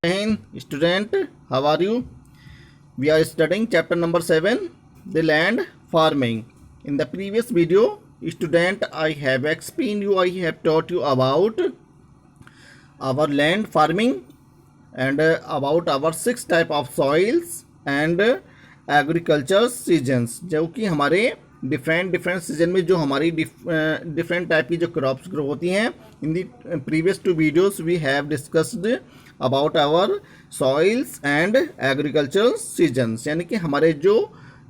morning, student. How are you? We are studying chapter number 7, the land farming. In the previous video, student, I have explained you, I have taught you about our land farming and about our 6 type of soils and agriculture seasons, जो कि हमारे different season में जो हमारी different type की जो crops grow होती हैं. In the previous 2 videos we have discussed about our soils and agriculture seasons, यानी कि हमारे जो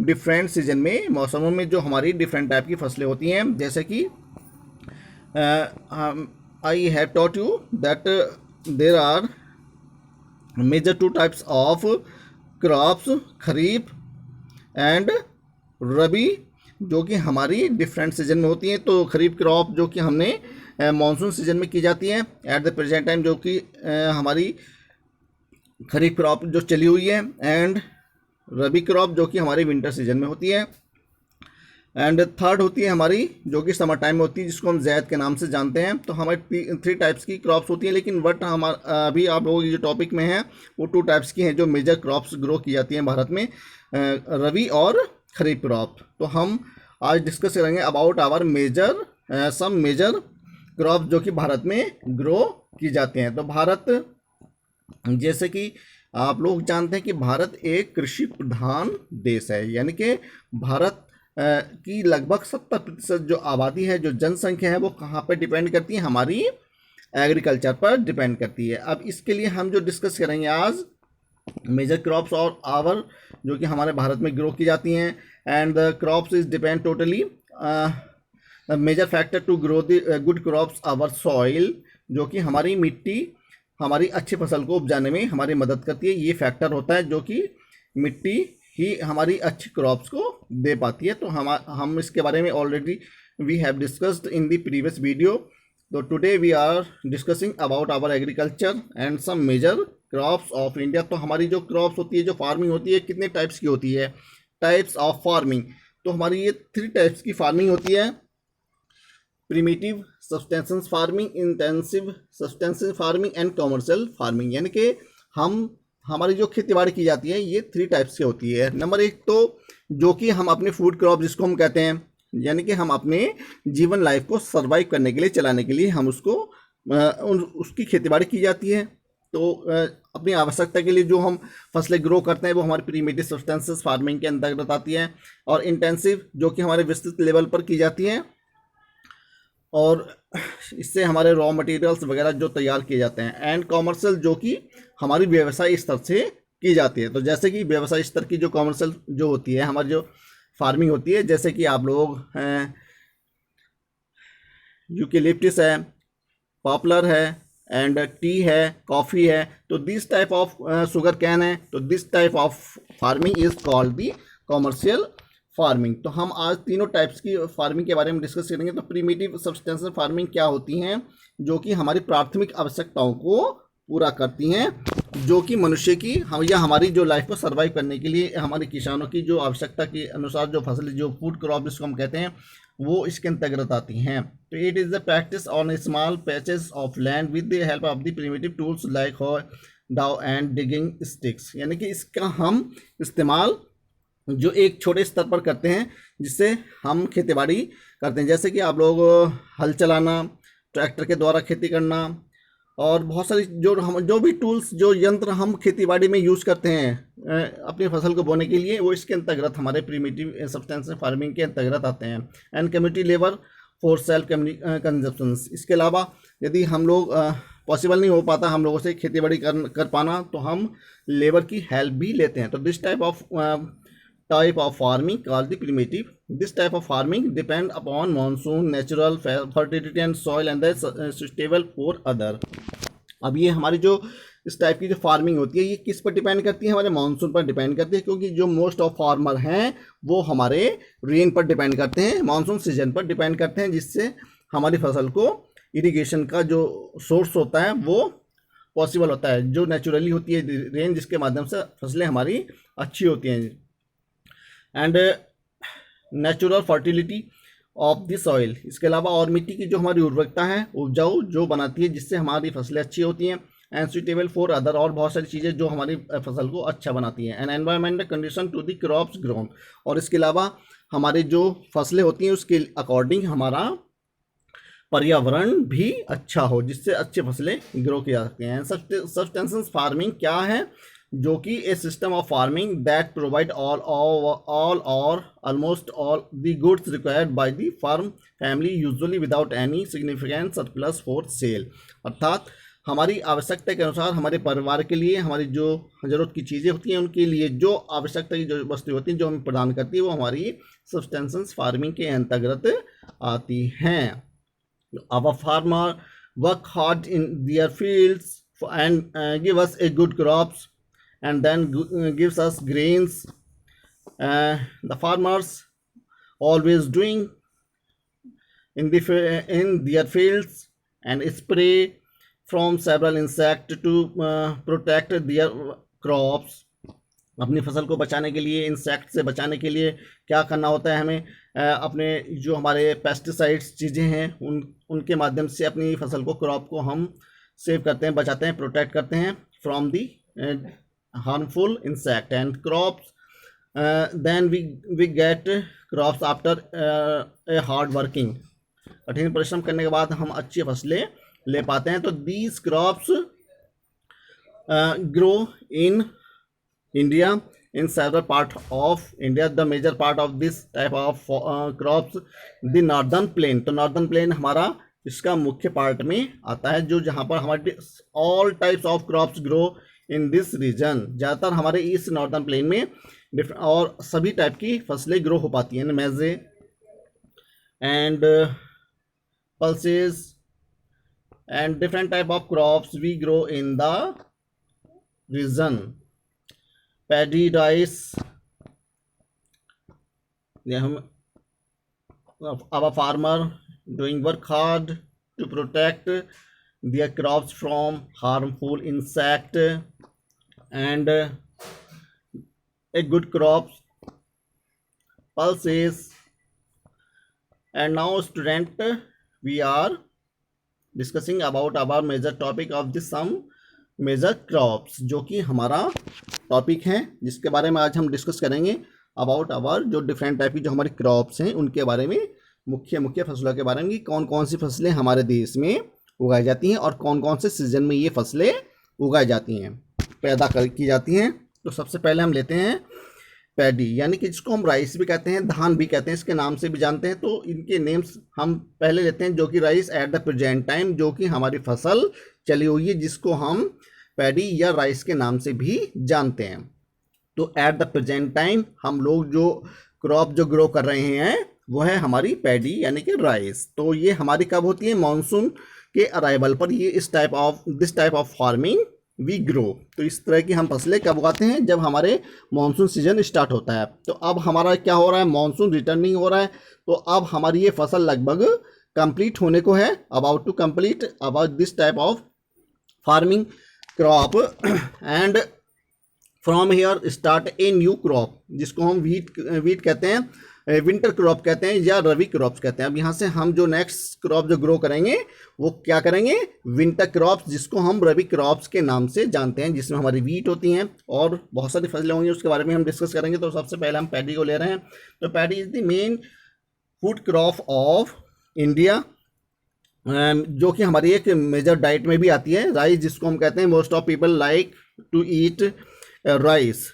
डिफरेंट सीजन में मौसमों में जो हमारी डिफरेंट टाइप की फसलें होती हैं. जैसे कि I have taught you that there are major 2 types of crops, kharif and rabi, जो कि हमारी डिफरेंट सीजन में होती हैं. तो खरीफ क्रॉप जो कि हमने मानसून सीजन में की जाती है एट द प्रेजेंट टाइम, जो कि हमारी खरीफ क्रॉप जो चली हुई है, एंड रबी क्रॉप जो कि हमारी विंटर सीजन में होती है. एंड थर्ड होती है हमारी जो कि समर टाइम में होती है, जिसको हम जैद के नाम से जानते हैं. तो हमारी 3 टाइप्स की क्रॉप्स होती हैं, लेकिन बट हमारा अभी आप लोगों की जो टॉपिक में है वो 2 टाइप्स की हैं जो मेजर क्रॉप्स ग्रो की जाती हैं भारत में, रबी और खरीफ क्रॉप. तो हम आज डिस्कस करेंगे about our some major crop जो कि भारत में ग्रो की जाते हैं. तो भारत, जैसे कि आप लोग जानते हैं कि भारत एक कृषि प्रधान देश है, यानी कि भारत की लगभग 70% जो आबादी है, जो जनसंख्या है, वो कहाँ पर डिपेंड करती है, हमारी एग्रीकल्चर पर डिपेंड करती है. अब इसके लिए हम जो डिस्कस करेंगे आज मेजर क्रॉप्स और आवर जो कि हमारे भारत में ग्रो की जाती हैं. And the crops is depend totally major factor to grow the good crops our soil, जो कि हमारी मिट्टी हमारी अच्छी फसल को उपजाने में हमारी मदद करती है. ये फैक्टर होता है जो कि मिट्टी ही हमारी अच्छी क्रॉप्स को दे पाती है. तो हम इसके बारे में already we have discussed in the previous video. तो today we are discussing about our agriculture and some major crops of India. तो हमारी जो क्रॉप्स होती है, जो फार्मिंग होती है, कितने टाइप्स की होती है, टाइप्स ऑफ फार्मिंग. तो हमारी ये 3 टाइप्स की फार्मिंग होती है: primitive substances farming, intensive substances farming and commercial farming. यानी कि हमारी जो खेती बाड़ी की जाती है ये 3 टाइप्स की होती है. नंबर 1 तो जो कि हम अपने फूड क्रॉप जिसको हम कहते हैं, यानी कि हम अपने जीवन लाइफ को सर्वाइव करने के लिए, चलाने के लिए हम उसको उसकी खेती बाड़ी की जाती है. तो अपनी आवश्यकता के लिए जो हम फसलें ग्रो करते हैं वो हमारी प्रीमिटिव सब्सटेंसेस फार्मिंग के अंतर्गत आती हैं. और इंटेंसिव जो कि हमारे विस्तृत लेवल पर की जाती हैं, और इससे हमारे रॉ मटेरियल्स वगैरह जो तैयार किए जाते हैं. एंड कॉमर्शियल जो कि हमारी व्यवसाय स्तर से की जाती है. तो जैसे कि व्यवसाय स्तर की जो कॉमर्शियल जो होती है, हमारी जो फार्मिंग होती है, जैसे कि आप लोग यूकेलिप्टस है, पॉपुलर है, एंड टी है, कॉफ़ी है. तो this type of sugar can है. तो this type of farming is called the commercial farming. तो हम आज तीनों टाइप्स की फार्मिंग के बारे में डिस्कस करेंगे. तो प्रीमिटिव सब्सटेंशियल फार्मिंग क्या होती हैं, जो कि हमारी प्राथमिक आवश्यकताओं को पूरा करती हैं, जो कि मनुष्य की या हमारी जो लाइफ को सर्वाइव करने के लिए हमारे किसानों की जो आवश्यकता के अनुसार जो फसल, जो फूड क्रॉप जिसको हम कहते हैं, वो इसके अंतर्गत आती हैं. तो it is the practice on small patches of land with the help of the primitive tools like हॉ, डाउ एंड डिगिंग स्टिक्स. यानी कि इसका हम इस्तेमाल जो एक छोटे स्तर पर करते हैं, जिससे हम खेतीबाड़ी करते हैं. जैसे कि आप लोग हल चलाना, ट्रैक्टर के द्वारा खेती करना, और बहुत सारी जो भी टूल्स, जो यंत्र हम खेतीबाड़ी में यूज़ करते हैं अपनी फसल को बोने के लिए, वो इसके अंतर्गत हमारे प्रीमिटिव सब्सटेंशियल फार्मिंग के अंतर्गत आते हैं. And community labour for self consumption. इसके अलावा यदि हम लोग पॉसिबल नहीं हो पाता हम लोगों से खेतीबाड़ी कर पाना, तो हम लेबर की हेल्प भी लेते हैं. तो this type of farming called the primitive. This type of farming depend upon monsoon, natural fertility and soil and the suitable for other. अब ये हमारी जो इस टाइप की जो फार्मिंग होती है, ये किस पर डिपेंड करती है, हमारे मानसून पर डिपेंड करती है, क्योंकि जो मोस्ट ऑफ फार्मर हैं वो हमारे रेन पर डिपेंड करते हैं, मानसून सीजन पर डिपेंड करते हैं, जिससे हमारी फसल को इरिगेशन का जो सोर्स होता है वो पॉसिबल होता है, जो नेचुरली होती है रेन, जिसके माध्यम से फसलें हमारी अच्छी होती हैं. And natural fertility of the soil. इसके अलावा और मिट्टी की जो हमारी उर्वरकता है, उपजाऊ जो बनाती है, जिससे हमारी फसलें अच्छी होती हैं. एंड सुटेबल फॉर अदर, और बहुत सारी चीज़ें जो हमारी फसल को अच्छा बनाती हैं। And environmental condition to the crops grown, और इसके अलावा हमारी जो फसलें होती हैं उसके अकॉर्डिंग हमारा पर्यावरण भी अच्छा हो, जिससे अच्छी फसलें ग्रो की जा सकती हैं। सब्सटेंशियल फार्मिंग क्या है, जो कि a system of farming that provide all और almost all the goods required by the farm family usually without any significant surplus for sale, अर्थात हमारी आवश्यकता के अनुसार हमारे परिवार के लिए हमारी जो ज़रूरत की चीज़ें होती हैं उनके लिए जो आवश्यकता की जो वस्तुएं होती हैं जो हमें प्रदान करती है वो हमारी सब्सटेंशियल फार्मिंग के अंतर्गत आती हैं। Our farmer work hard in their fields and give us a good crops, and then gives us grains. The farmers always doing in their fields and spray from several insects to protect their crops. अपनी फसल को बचाने के लिए, insect से बचाने के लिए क्या करना होता है हमें, अपने जो हमारे पेस्टिसाइड्स चीज़ें हैं उनके माध्यम से अपनी फसल को, क्रॉप को हम सेव करते हैं, बचाते हैं, प्रोटेक्ट करते हैं from the harmful insect and crops. Then we get crops after a hard working, कठिन परिश्रम करने के बाद हम अच्छी फसलें ले पाते हैं। तो these crops grow in India in several part of India. The major part of this type of crops the northern plain, तो northern plain हमारा इसका मुख्य पार्ट में आता है, जो जहाँ पर हमारे all types of crops grow in this region। ज़्यादातर हमारे ईस्ट नॉर्दर्न प्लेन में और सभी टाइप की फसलें ग्रो हो पाती हैं, मेजे and pulses and different type of crops we grow in the region। Paddy, rice, हम our farmer doing work hard to protect their crops from harmful insect and a good crops pulses। And now student we are discussing about our major topic of this some major crops, जो कि हमारा topic है जिसके बारे में आज हम discuss करेंगे अबाउट आवर जो डिफरेंट टाइप की जो हमारी क्रॉप्स हैं उनके बारे में, मुख्य फसलों के बारे में कि कौन कौन सी फसलें हमारे देश में उगाई जाती हैं और कौन कौन से सीजन में ये फसलें उगाई जाती हैं, पैदा की जाती हैं। तो सबसे पहले हम लेते हैं पैडी, यानी कि जिसको हम राइस भी कहते हैं, धान भी कहते हैं, इसके नाम से भी जानते हैं। तो इनके नेम्स हम पहले लेते हैं, जो कि rice at the present time, जो कि हमारी फसल चली हुई है, जिसको हम पैडी या राइस के नाम से भी जानते हैं। तो एट द प्रेजेंट टाइम हम लोग जो क्रॉप जो ग्रो कर रहे हैं वो है हमारी पैडी यानी कि राइस। तो ये हमारी कब होती है, मानसून के अराइवल पर ये this type of farming we grow. तो इस तरह की हम फसलें कब उगाते हैं, जब हमारे मानसून सीजन स्टार्ट होता है। तो अब हमारा क्या हो रहा है, मानसून रिटर्निंग हो रहा है, तो अब हमारी ये फसल लगभग कंप्लीट होने को है, about to complete about this type of farming crop. And from here start a new crop, जिसको हम वीट कहते हैं, विंटर क्रॉप कहते हैं या रवि क्रॉप्स कहते हैं। अब यहाँ से हम जो नेक्स्ट क्रॉप जो ग्रो करेंगे वो क्या करेंगे, विंटर क्रॉप्स, जिसको हम रवि क्रॉप्स के नाम से जानते हैं, जिसमें हमारी वीट होती हैं और बहुत सारी फसलें होंगी, उसके बारे में हम डिस्कस करेंगे। तो सबसे पहले हम पैडी को ले रहे हैं। तो paddy is the main food crop of India, जो कि हमारी एक मेजर डाइट में भी आती है। राइस जिसको हम कहते हैं, most of people like to eat rice,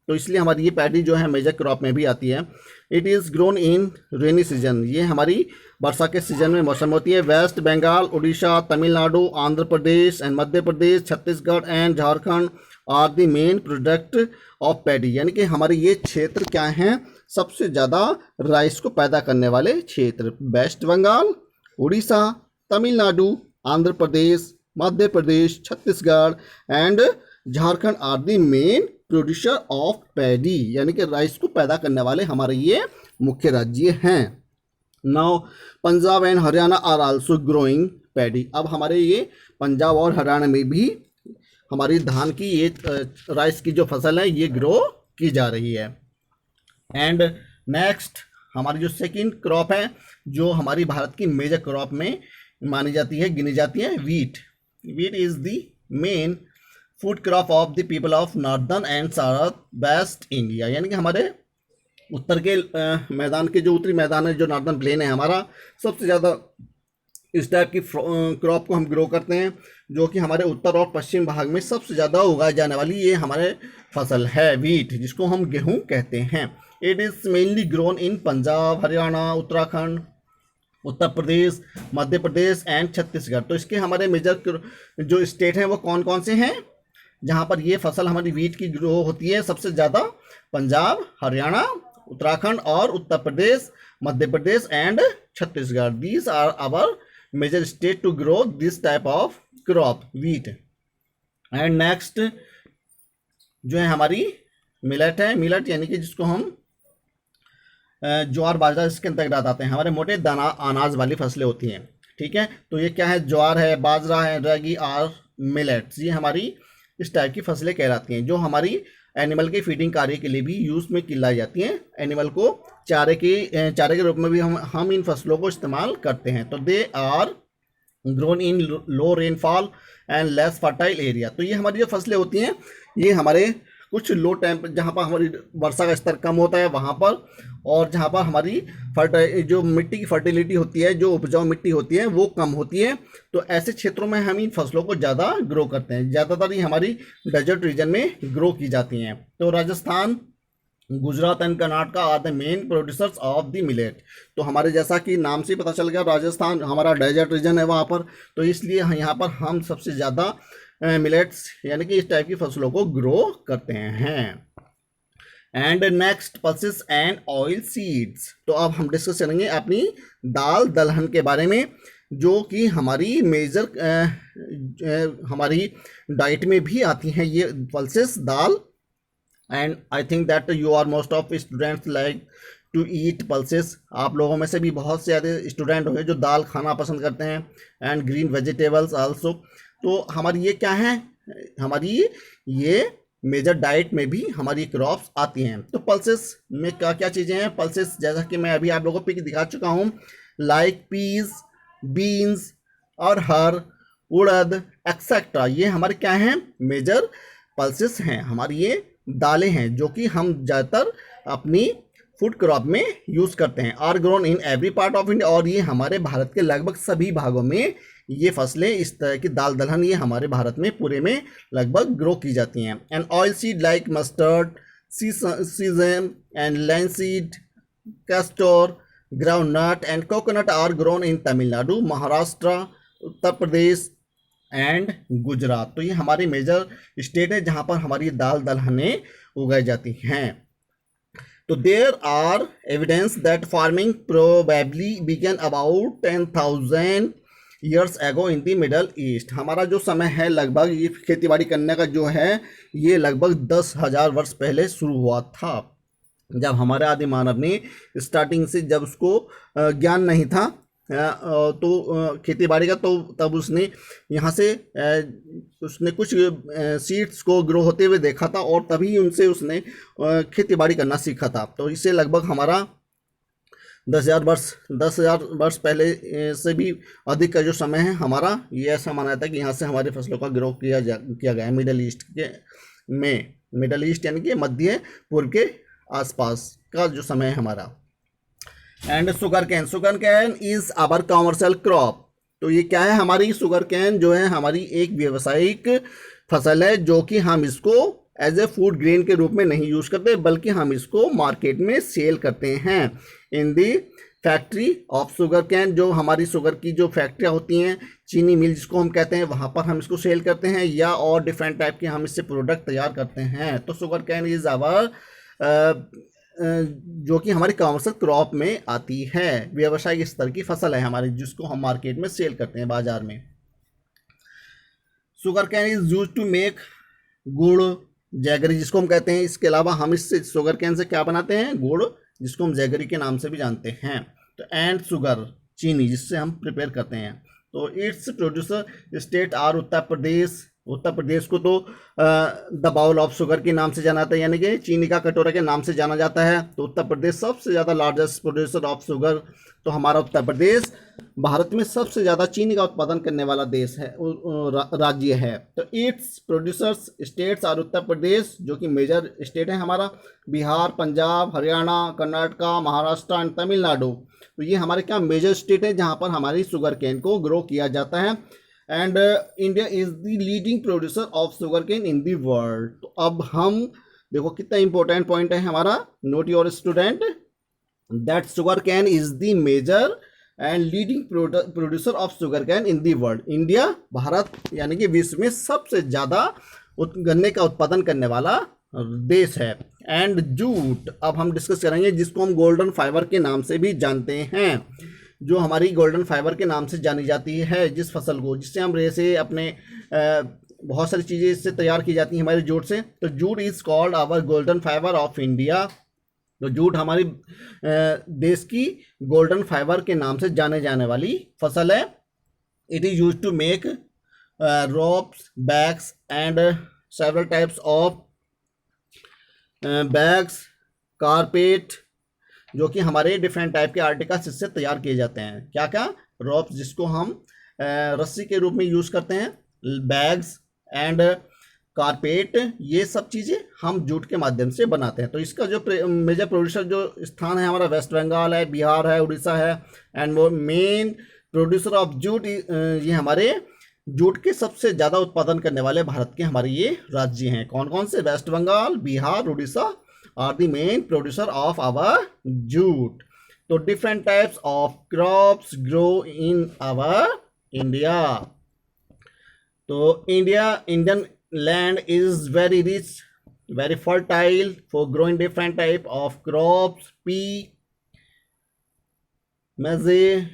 तो इसलिए हमारी ये पैडी जो है मेजर क्रॉप में भी आती है। It is grown in rainy season, ये हमारी वर्षा के सीजन में मौसम होती है। West Bengal, Orissa, Tamil Nadu, Andhra Pradesh and Madhya Pradesh, Chhattisgarh and Jharkhand are the main product of paddy, यानी कि हमारे ये क्षेत्र क्या हैं, सबसे ज़्यादा राइस को पैदा करने वाले क्षेत्र। West Bengal, Orissa, Tamil Nadu, Andhra Pradesh, Madhya Pradesh, Chhattisgarh and Jharkhand are the main producer of paddy, यानी कि राइस को पैदा करने वाले हमारे ये मुख्य राज्य हैं। Now Punjab and Haryana are also growing paddy, अब हमारे ये पंजाब और हरियाणा में भी हमारी धान की ये राइस की जो फसल है ये ग्रो की जा रही है। एंड नेक्स्ट हमारी जो सेकंड क्रॉप है, जो हमारी भारत की मेजर क्रॉप में मानी जाती है, गिनी जाती है, wheat. Wheat is the main food crop of the people of northern and south west India, यानी कि हमारे उत्तर के मैदान के जो उत्तरी मैदान है, जो नॉर्दर्न प्लेन है हमारा, सबसे ज़्यादा इस टाइप की क्रॉप को हम ग्रो करते हैं, जो कि हमारे उत्तर और पश्चिम भाग में सबसे ज़्यादा उगाई जाने वाली ये हमारे फसल है, वीट, जिसको हम गेहूं कहते हैं। It is mainly grown in Punjab, Haryana, Uttarakhand, Uttar Pradesh, Madhya Pradesh and Chhattisgarh. तो इसके हमारे मेजर जो स्टेट हैं वो कौन कौन से हैं जहाँ पर ये फसल हमारी वीट की ग्रो होती है सबसे ज़्यादा? पंजाब, हरियाणा, उत्तराखंड और Uttar Pradesh, Madhya Pradesh and Chhattisgarh. These are our major state to grow this type of crop wheat. And next जो है हमारी मिलेट है। मिलेट यानी कि जिसको हम ज्वार बाजरा इसके अंतर्गत आते हैं, हमारे मोटे दाना अनाज वाली फसलें होती हैं। ठीक है, तो ये क्या है? ज्वार है, बाजरा है, रागी और मिलेट्स, ये हमारी इस टाइप की फसलें कहलाती हैं, जो हमारी एनिमल के फीडिंग कार्य के लिए भी यूज़ में लाई जाती हैं। एनिमल को चारे के रूप में भी हम इन फसलों को इस्तेमाल करते हैं। तो they are grown in low rainfall and less fertile area. तो ये हमारी जो फसलें होती हैं ये हमारे कुछ लो टेम्प जहाँ पर हमारी वर्षा का स्तर कम होता है वहाँ पर, और जहाँ पर हमारी जो मिट्टी की फर्टिलिटी होती है, जो उपजाऊ मिट्टी होती है वो कम होती है, तो ऐसे क्षेत्रों में हम इन फसलों को ज़्यादा ग्रो करते हैं। ज़्यादातर ये हमारी डेजर्ट रीजन में ग्रो की जाती हैं। तो Rajasthan, Gujarat and Karnataka are the main producers of the millet. तो हमारे जैसा कि नाम से पता चल गया, राजस्थान हमारा डेजर्ट रीजन है वहाँ पर, तो इसलिए यहाँ पर हम सबसे ज़्यादा मिलेट्स यानी कि इस टाइप की फसलों को ग्रो करते हैं। And next pulses and oil seeds. तो अब हम डिस्कस करेंगे अपनी दाल दलहन के बारे में, जो कि हमारी मेजर हमारी डाइट में भी आती हैं ये पल्सेस, दाल। And I think that you are most of students like to eat pulses. आप लोगों में से भी बहुत से ज़्यादा स्टूडेंट होंगे जो दाल खाना पसंद करते हैं, एंड ग्रीन वेजिटेबल्स आल्सो। तो हमारी ये क्या है? हमारी ये मेजर डाइट में भी हमारी क्रॉप्स आती हैं। तो पल्सेस में क्या क्या चीज़ें हैं? पल्सेस जैसा कि मैं अभी आप लोगों को पिक दिखा चुका हूँ, लाइक पीस, बीन्स, अरहर, उड़द एक्सेट्रा, ये हमारे क्या हैं? मेजर पल्सेस हैं, हमारी ये दालें हैं जो कि हम ज़्यादातर अपनी फूड क्रॉप में यूज़ करते हैं। Are grown in every part of India, और ये हमारे भारत के लगभग सभी भागों में ये फसलें, इस तरह की दाल दलहन, ये हमारे भारत में पूरे में लगभग ग्रो की जाती हैं। And oil seed like mustard, sesame and linseed, castor, groundnut and coconut are grown in Tamil Nadu, Maharashtra, Uttar Pradesh and Gujarat. तो ये हमारी मेजर स्टेट है जहाँ पर हमारी दाल दलहनें उगाई जाती हैं। तो there are evidence that farming probably began about 10,000 years ago in the middle east. हमारा जो समय है लगभग ये खेतीबाड़ी करने का जो है ये लगभग 10,000 वर्ष पहले शुरू हुआ था, जब हमारे आदि मानव ने स्टार्टिंग से, जब उसको ज्ञान नहीं था तो खेतीबाड़ी का, तो तब उसने यहाँ से उसने कुछ सीड्स को ग्रो होते हुए देखा था, और तभी उनसे उसने खेतीबाड़ी करना सीखा था। तो इससे लगभग हमारा 10,000 वर्ष पहले से भी अधिक का जो समय है हमारा, ये ऐसा माना जाता है कि यहाँ से हमारी फसलों का ग्रो किया गया है मिडल ईस्ट में। मिडल ईस्ट यानी कि मध्य पूर्व के आसपास का जो समय है हमारा। And sugar cane is our commercial crop. तो ये क्या है? हमारी शुगर कैन जो है हमारी एक व्यावसायिक फसल है, जो कि हम इसको एज ए फूड ग्रेन के रूप में नहीं यूज़ करते, बल्कि हम इसको मार्केट में सेल करते हैं in the factory of sugar can. जो हमारी शुगर की जो फैक्ट्रियाँ होती हैं, चीनी मिल जिसको हम कहते हैं, वहाँ पर हम इसको सेल करते हैं, या और डिफरेंट टाइप के हम इससे प्रोडक्ट तैयार करते हैं। तो शुगर कैन इज आवर जो कि हमारी कॉमर्शियल क्रॉप में आती है, व्यावसायिक स्तर की फसल है हमारी, जिसको हम मार्केट में सेल करते हैं बाजार में। Sugar cane is use to make gur, jaggery जिसको हम कहते हैं। इसके अलावा हम इससे शुगर कैन से क्या बनाते हैं? गुड़, जिसको हम जैगरी के नाम से भी जानते हैं। तो एंड शुगर, चीनी, जिससे हम प्रिपेयर करते हैं। तो it's producer state are Uttar Pradesh, Uttar Pradesh को तो द बाउल ऑफ शुगर के नाम से जाना जाता है, यानी कि चीनी का कटोरा के नाम से जाना जाता है। तो उत्तर प्रदेश सबसे ज़्यादा लार्जेस्ट प्रोड्यूसर ऑफ शुगर, तो हमारा उत्तर प्रदेश भारत में सबसे ज़्यादा चीनी का उत्पादन करने वाला देश है, राज्य है। तो 8 प्रोड्यूसर्स स्टेट्स और उत्तर प्रदेश जो कि मेजर स्टेट है हमारा, बिहार, पंजाब, हरियाणा, कर्नाटका, महाराष्ट्र एंड तमिलनाडु। तो ये हमारे क्या मेजर स्टेट है जहाँ पर हमारी शुगर केन को ग्रो किया जाता है। And India is the leading producer of sugar cane in the world. तो अब हम देखो कितना इंपॉर्टेंट पॉइंट है हमारा, note your student, that sugar cane is the major and leading producer of sugar cane in the world. India, Bharat यानी कि विश्व में सबसे ज़्यादा गन्ने का उत्पादन करने वाला देश है। एंड जूट अब हम डिस्कस करेंगे, जिसको हम गोल्डन फाइबर के नाम से भी जानते हैं, जो हमारी गोल्डन फाइबर के नाम से जानी जाती है, जिस फसल को, जिससे हम रेसे अपने बहुत सारी चीज़ें इससे तैयार की जाती हैं हमारे जूट से। तो jute is called our golden fibre of India. तो जूट हमारी देश की गोल्डन फाइबर के नाम से जाने जाने वाली फसल है। It is use to make ropes, bags and several types of bags, carpet, जो कि हमारे डिफरेंट टाइप के आर्टिकल्स इससे तैयार किए जाते हैं। क्या क्या, रोप्स जिसको हम रस्सी के रूप में यूज़ करते हैं, बैग्स एंड कारपेट, ये सब चीज़ें हम जूट के माध्यम से बनाते हैं। तो इसका जो मेजर प्रोड्यूसर जो स्थान है हमारा, वेस्ट बंगाल है, बिहार है, उड़ीसा है। एंड वो मेन प्रोड्यूसर ऑफ जूट, ये हमारे जूट के सबसे ज़्यादा उत्पादन करने वाले भारत के हमारे ये राज्य हैं। कौन कौन से, west Bengal, Bihar, Orissa are the main producer of our jute. तो different types of crops grow in our India. तो Indian land is very rich, very fertile for growing different type of crops, pea, maize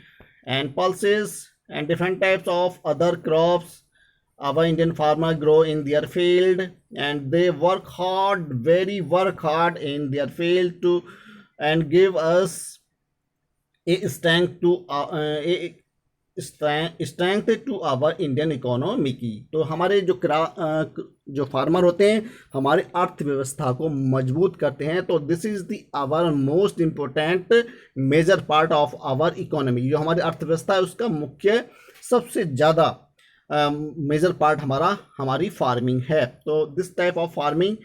and pulses and different types of other crops. Our Indian farmer grow in their field and they work hard, work hard in their field to and give us a strength to strength to our Indian economy की। तो हमारे जो farmer होते हैं हमारे अर्थव्यवस्था को मजबूत करते हैं। तो this is the our most important major part of our economy. जो हमारी अर्थव्यवस्था है उसका मुख्य सबसे ज़्यादा मेजर पार्ट हमारी फार्मिंग है। तो this type of farming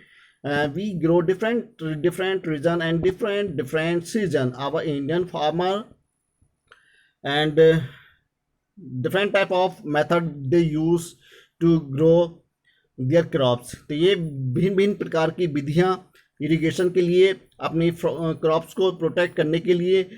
we grow different region and different season. Our Indian farmer and different type of method they use to grow their crops. तो ये भिन्न भिन्न प्रकार की विधियाँ इरिगेशन के लिए, अपनी क्रॉप्स को प्रोटेक्ट करने के लिए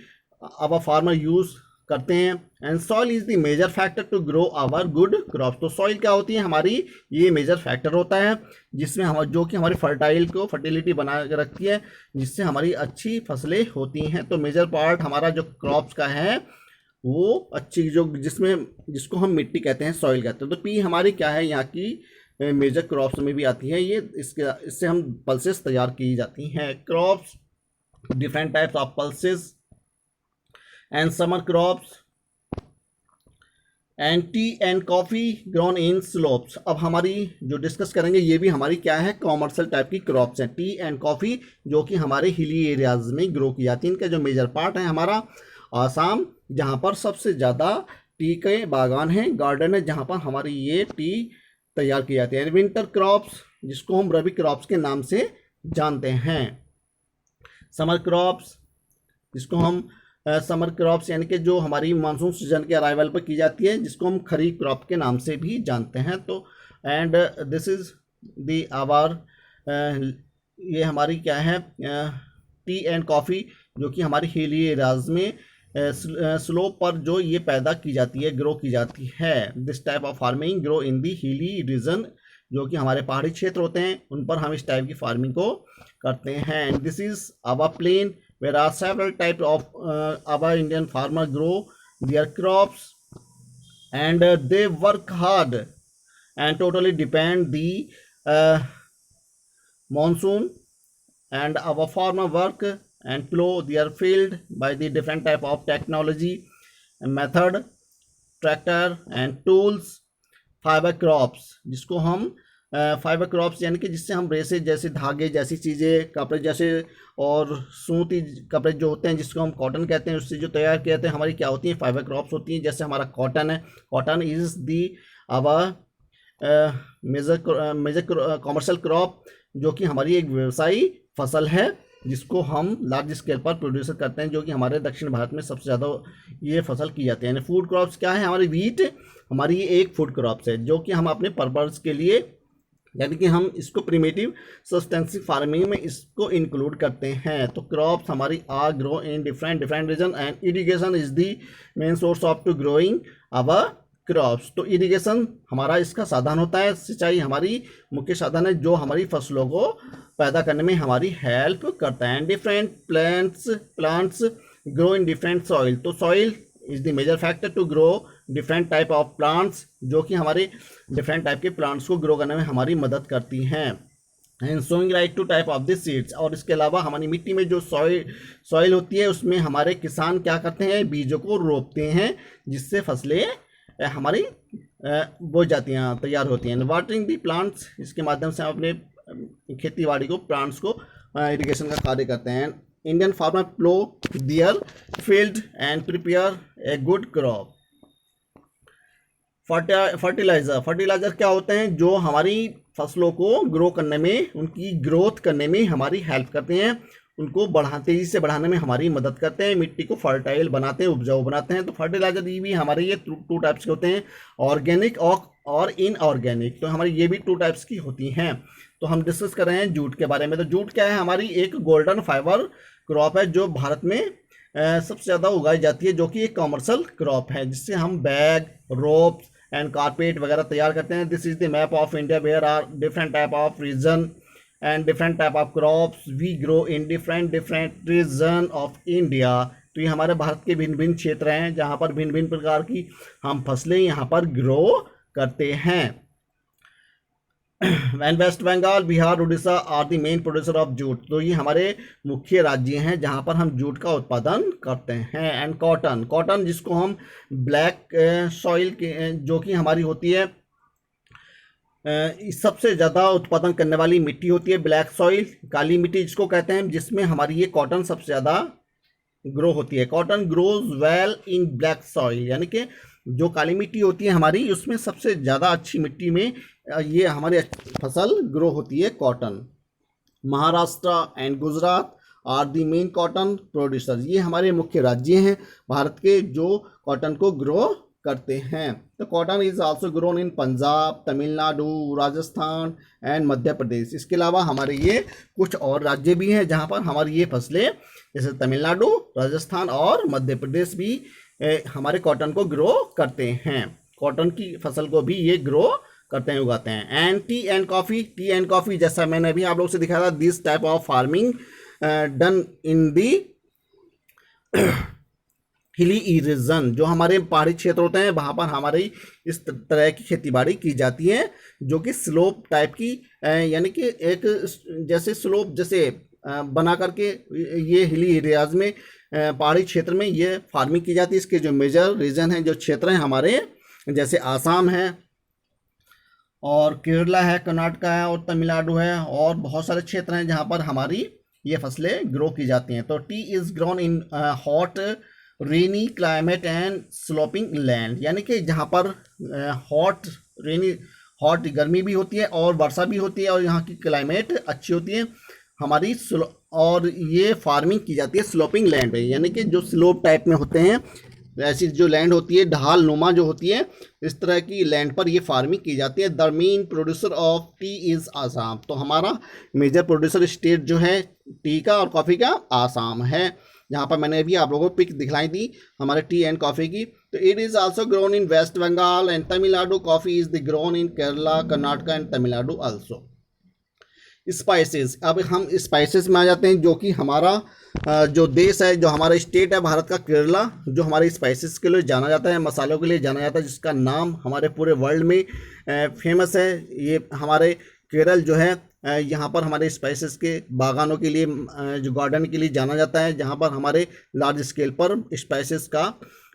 आवर फार्मर यूज़ करते हैं। And soil is the major factor to grow our good crops. तो सॉइल क्या होती है हमारी, ये मेजर फैक्टर होता है जिसमें हम जो कि हमारी फर्टिलिटी बना के रखती है, जिससे हमारी अच्छी फसलें होती हैं। तो मेजर पार्ट हमारा जो क्रॉप्स का है वो अच्छी जिसको हम मिट्टी कहते हैं, सॉइल कहते हैं। तो पी हमारी क्या है, यहाँ की मेजर क्रॉप्स में भी आती है। ये इससे हम पल्सेस तैयार की जाती हैं। Crops, different types of pulses and summer crops and T and coffee grown in slopes. अब हमारी जो डिस्कस करेंगे ये भी हमारी क्या है, कॉमर्शियल टाइप की क्रॉप्स हैं। टी एंड कॉफ़ी जो कि हमारे हिली एरियाज में ग्रो की जाती है। इनका जो मेजर पार्ट है हमारा आसाम, जहाँ पर सबसे ज़्यादा टी के बागान हैं, गार्डन है, जहाँ पर हमारी ये टी तैयार की जाती है। विंटर क्रॉप्स जिसको हम रबी क्रॉप्स के नाम से जानते हैं। समर क्रॉप्स जिसको हम समर क्रॉप्स यानी कि जो हमारी मानसून सीजन के अराइवल पर की जाती है, जिसको हम खरीफ क्रॉप के नाम से भी जानते हैं। तो and this is the our, ये हमारी क्या है, टी एंड कॉफ़ी जो कि हमारी हिली एरियाज में स्लोप पर जो ये पैदा की जाती है, ग्रो की जाती है। This type of farming grow in the hilly region, जो कि हमारे पहाड़ी क्षेत्र होते हैं उन पर हम इस टाइप की फार्मिंग को करते हैं। And this is our plain where are several type of our Indian farmer grow their crops and they work hard and totally depend the monsoon, and our farmer work and plow their field by the different type of technology and method, tractor and tools, fibre crops, जिसको हम fibre crops यानी कि जिससे हम रेसे जैसे धागे जैसी चीज़ें, कपड़े जैसे और सूती कपड़े जो होते हैं जिसको हम कॉटन कहते हैं, उससे जो तैयार किए जाते हैं हमारी क्या होती हैं, फाइबर क्रॉप्स होती हैं। जैसे हमारा कॉटन है, cotton is the our major major commercial crop, जो कि हमारी एक व्यवसायी फसल है जिसको हम लार्ज स्केल पर प्रोड्यूसर करते हैं, जो कि हमारे दक्षिण भारत में सबसे ज़्यादा ये फसल की जाती है। यानी फूड क्रॉप्स क्या है, हमारी वीट हमारी एक फूड क्रॉप्स है जो कि हम अपने पर्पज़ के लिए, यानी कि हम इसको प्रिमिटिव सस्टेंसिव फार्मिंग में इसको इंक्लूड करते हैं। तो क्रॉप्स हमारी are grow in different region and irrigation is the main source of to growing our crops. तो इरिगेशन हमारा इसका साधन होता है, सिंचाई हमारी मुख्य साधन है जो हमारी फसलों को पैदा करने में हमारी हेल्प करता है। Different plants grow in different soil, तो soil is the major factor to grow different type of plants, जो कि हमारे डिफरेंट टाइप के प्लांट्स को ग्रो करने में हमारी मदद करती हैं। And sowing right to type of the seeds, और इसके अलावा हमारी मिट्टी में जो सॉइल होती है उसमें हमारे किसान क्या करते हैं, बीजों को रोपते हैं जिससे फसलें हमारी बोई जाती हैं, तैयार होती हैं। वाटरिंग दी प्लांट्स, इसके माध्यम से हम अपने खेती बाड़ी को प्लांट्स को इरिगेशन का कार्य करते हैं। Indian farmer plough their field and prepare a good crop. Fertiliser क्या होते हैं, जो हमारी फसलों को ग्रो करने में, उनकी ग्रोथ करने में हमारी हेल्प करते हैं, उनको तेज़ी से बढ़ाने में हमारी मदद करते हैं, मिट्टी को फर्टाइल बनाते हैं, उपजाऊ बनाते हैं। तो फर्टिलाइज़र ये भी हमारे ये टू टाइप्स के होते हैं, ऑर्गेनिक और इनऑर्गेनिक। तो हमारी ये भी टू टाइप्स की होती हैं। तो हम डिस्कस कर रहे हैं जूट के बारे में। तो जूट क्या है, हमारी एक गोल्डन फाइबर क्रॉप है जो भारत में सबसे ज़्यादा उगाई जाती है, जो कि एक कॉमर्शियल क्रॉप है जिससे हम बैग, रोप्स एंड कारपेट वगैरह तैयार करते हैं। This is the map of India where are different type of region and different type of crops we grow in different region of India. तो ये हमारे भारत के भिन्न भिन्न क्षेत्र हैं जहाँ पर भिन्न भिन्न प्रकार की हम फसलें यहाँ पर ग्रो करते हैं। And West Bengal, Bihar, Orissa are the main producer of jute. तो ये हमारे मुख्य राज्य हैं जहाँ पर हम जूट का उत्पादन करते हैं। एंड कॉटन जिसको हम ब्लैक सॉइल के, जो कि हमारी होती है सबसे ज़्यादा उत्पादन करने वाली मिट्टी होती है ब्लैक सॉइल, काली मिट्टी जिसको कहते हैं, जिसमें हमारी ये कॉटन सबसे ज़्यादा ग्रो होती है। Cotton grows well in black soil, यानी कि जो काली मिट्टी होती है हमारी, उसमें सबसे ज़्यादा अच्छी मिट्टी में ये हमारी फसल ग्रो होती है cotton. Maharashtra and Gujarat are the main cotton producer. ये हमारे मुख्य राज्य हैं भारत के जो कॉटन को ग्रो करते हैं। तो cotton is also grown in Punjab, Tamil Nadu, Rajasthan and Madhya Pradesh. इसके अलावा हमारे ये कुछ और राज्य भी हैं जहाँ पर हमारी ये फसलें, जैसे तमिलनाडु, राजस्थान और मध्य प्रदेश भी हमारे कॉटन को ग्रो करते हैं। कॉटन की फसल को भी ये ग्रो करते हैं, उगाते हैं। एंड टी एंड कॉफ़ी जैसा मैंने अभी आप लोगों से दिखाया था, this type of farming done in the hilly region, जो हमारे पहाड़ी क्षेत्र होते हैं वहाँ पर हमारी इस तरह की खेतीबाड़ी की जाती है, जो कि स्लोप टाइप की, यानी कि एक जैसे स्लोप जैसे बना करके ये हिली एरियाज में, पहाड़ी क्षेत्र में ये फार्मिंग की जाती है। इसके जो मेजर रीजन हैं, जो क्षेत्र हैं हमारे, जैसे आसाम है और केरला है, कर्नाटक है और तमिलनाडु है, और बहुत सारे क्षेत्र हैं जहाँ पर हमारी ये फसलें ग्रो की जाती हैं। तो T is grown in hot rainy climate and sloping land, यानी कि जहाँ पर हॉट गर्मी भी होती है और वर्षा भी होती है और यहाँ की क्लाइमेट अच्छी होती है हमारी, और ये फार्मिंग की जाती है स्लोपिंग लैंड पे, यानी कि जो स्लोप टाइप में होते हैं, ऐसी जो लैंड होती है ढाल नुमा जो होती है, इस तरह की लैंड पर ये फार्मिंग की जाती है। The main producer of T is Assam. तो हमारा मेजर प्रोड्यूसर स्टेट जो है टी का और कॉफ़ी का आसाम है, जहाँ पर मैंने अभी आप लोगों को पिक दिखलाई दी हमारे टी एंड कॉफ़ी की। तो it is also grown in West Bengal and Tamil Nadu. Coffee is the grown in Kerala, Karnataka and Tamil Nadu also. Spices, अब हम स्पाइसेस में आ जाते हैं, जो कि हमारा जो देश है, जो हमारा स्टेट है भारत का केरला, जो हमारे स्पाइसेस के लिए जाना जाता है, मसालों के लिए जाना जाता है, जिसका नाम हमारे पूरे वर्ल्ड में फेमस है। ये हमारे केरल जो है, यहाँ पर हमारे स्पाइसेस के बागानों के लिए, जो गार्डन के लिए जाना जाता है, जहाँ पर हमारे लार्ज स्केल पर स्पाइसेस का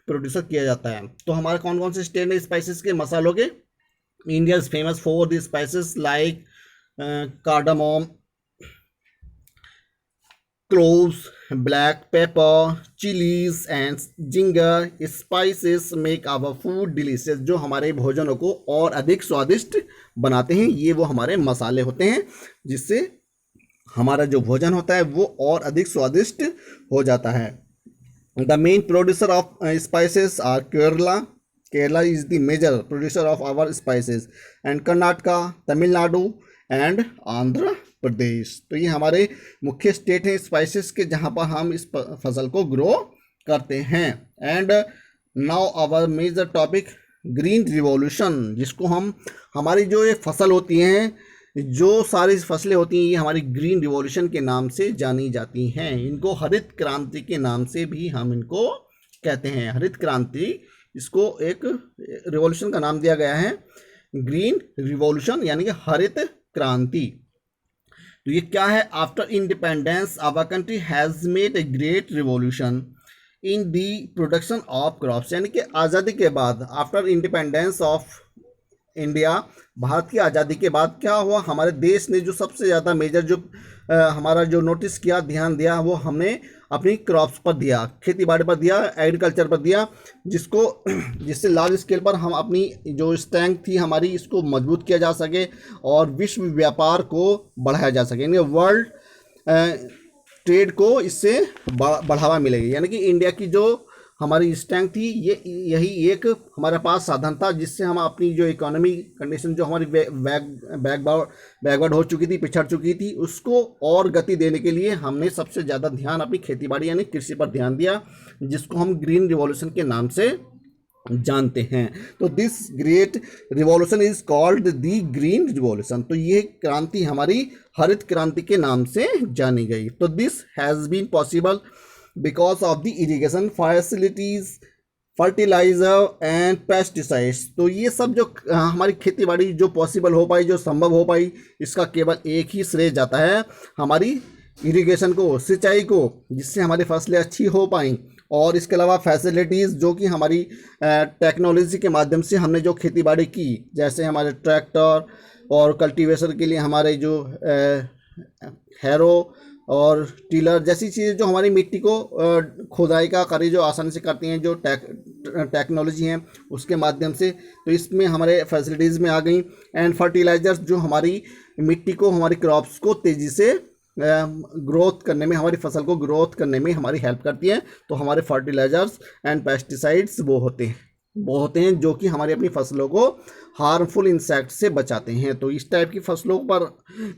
प्रोड्यूसर किया जाता है। तो हमारे कौन कौन से स्टेट हैं स्पाइसेस के, मसालों के? India is famous for the spices like cardamom, cloves, black pepper, chilies and ginger. Spices make our food delicious. जो हमारे भोजनों को और अधिक स्वादिष्ट बनाते हैं, ये वो हमारे मसाले होते हैं जिससे हमारा जो भोजन होता है वो और अधिक स्वादिष्ट हो जाता है. The main producer of spices are Kerala. Kerala is the major producer of our spices, and Karnataka, Tamil Nadu and Andhra प्रदेश. तो ये हमारे मुख्य स्टेट हैं स्पाइसेस के जहाँ पर हम इस फसल को ग्रो करते हैं. And now our major topic green revolution, जिसको हम हमारी जो ये फसल होती हैं, जो सारी फसलें होती हैं, ये हमारी ग्रीन रिवॉल्यूशन के नाम से जानी जाती हैं. इनको हरित क्रांति के नाम से भी हम इनको कहते हैं. हरित क्रांति, इसको एक रिवॉल्यूशन का नाम दिया गया है, ग्रीन रिवॉल्यूशन यानी कि हरित क्रांति. तो ये क्या है? After independence our country has made a great revolution in the production of crops. यानी कि आज़ादी के बाद, after independence of India, Bharat की आज़ादी के बाद क्या हुआ, हमारे देश ने जो सबसे ज़्यादा मेजर जो हमारा जो नोटिस किया, ध्यान दिया, वो हमने अपनी क्रॉप्स पर दिया, खेती बाड़ी पर दिया, एग्रीकल्चर पर दिया, जिससे लार्ज स्केल पर हम अपनी जो स्ट्रेंथ थी हमारी, इसको मजबूत किया जा सके और विश्व व्यापार को बढ़ाया जा सके. यानी वर्ल्ड ट्रेड को इससे बढ़ावा मिलेगी. यानी कि इंडिया की जो हमारी स्ट्रेंथ थी, ये यही एक हमारे पास साधन था जिससे हम अपनी जो इकोनॉमी कंडीशन जो हमारी बैकवर्ड हो चुकी थी, पिछड़ चुकी थी, उसको और गति देने के लिए हमने सबसे ज़्यादा ध्यान अपनी खेतीबाड़ी यानी कृषि पर ध्यान दिया, जिसको हम ग्रीन रिवॉल्यूशन के नाम से जानते हैं. तो this great revolution is called the green revolution. तो ये क्रांति हमारी हरित क्रांति के नाम से जानी गई. तो this has been possible because of the irrigation facilities, fertilizer and pesticides. तो ये सब जो हमारी खेती बाड़ी जो पॉसिबल हो पाई, जो संभव हो पाई, इसका केवल एक ही श्रेय जाता है हमारी इरिगेशन को, सिंचाई को, जिससे हमारी फसलें अच्छी हो पाई. और इसके अलावा फैसिलिटीज़ जो कि हमारी टेक्नोलॉजी के माध्यम से हमने जो खेती बाड़ी की, जैसे हमारे ट्रैक्टर और कल्टीवेशन के लिए हमारे जो हैरो और टीलर जैसी चीज़ें जो हमारी मिट्टी को खुदाई का कार्य जो आसानी से करती हैं, जो टेक्नोलॉजी हैं उसके माध्यम से, तो इसमें हमारे फैसिलिटीज़ में आ गई. एंड फर्टिलाइजर्स जो हमारी मिट्टी को, हमारी क्रॉप्स को तेज़ी से ग्रोथ करने में, हमारी फसल को ग्रोथ करने में हमारी हेल्प करती है. तो हमारे फर्टिलाइजर्स एंड पेस्टिसाइड्स वो होते हैं जो कि हमारी अपनी फसलों को हार्मफुल इंसेक्ट से बचाते हैं. तो इस टाइप की फसलों पर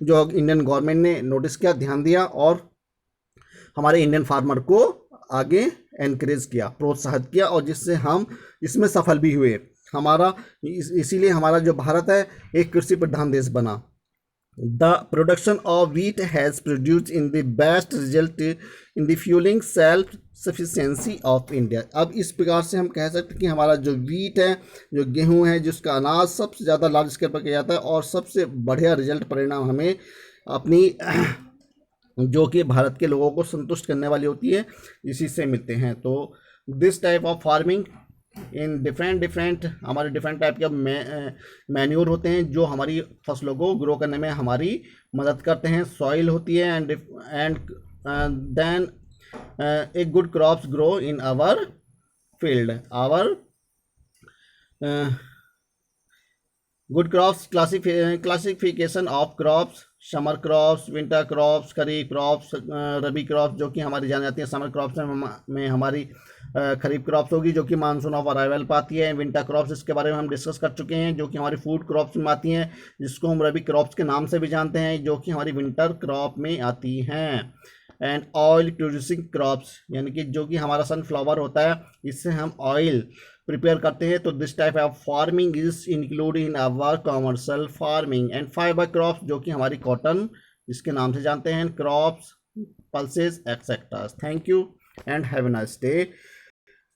जो इंडियन गवर्नमेंट ने नोटिस किया, ध्यान दिया और हमारे इंडियन फार्मर को आगे एनकरेज किया, प्रोत्साहित किया, और जिससे हम इसमें सफल भी हुए. हमारा इसीलिए हमारा जो भारत है एक कृषि प्रधान देश बना. The production of wheat has produced in the best result in the fueling self-sufficiency of India. अब इस प्रकार से हम कह सकते हैं कि हमारा जो वीट है, जो गेहूं है, जिसका अनाज सबसे ज़्यादा लार्ज स्केल पर किया जाता है और सबसे बढ़िया रिजल्ट परिणाम हमें अपनी जो कि भारत के लोगों को संतुष्ट करने वाली होती है, इसी से मिलते हैं. तो this type of farming in different हमारे डिफरेंट टाइप के मैन्योर होते हैं जो हमारी फसलों को ग्रो करने में हमारी मदद करते हैं. सॉइल होती है and then a good crops grow in our field. Our good crops classification of crops, summer crops, winter crops, kharif crops, rabi crops जो कि हमारी जानी जाती है. समर क्रॉप्स में हमारी खरीफ क्रॉप्स होगी जो कि मानसून ऑफ अराइवल पर आती है. विंटर क्रॉप्स इसके बारे में हम डिस्कस कर चुके हैं, जो कि हमारी फूड क्रॉप्स में आती हैं, जिसको हम रबी क्रॉप्स के नाम से भी जानते हैं, जो कि हमारी विंटर क्रॉप में आती हैं. एंड ऑयल प्रोड्यूसिंग क्रॉप्स यानी कि जो कि हमारा सनफ्लावर होता है, इससे हम ऑयल प्रिपेयर करते हैं. तो this type of farming is include in our commercial farming. And fibre crops जो कि हमारी कॉटन इसके नाम से जानते हैं, crops, pulses etcetera. Thank you and have a nice day.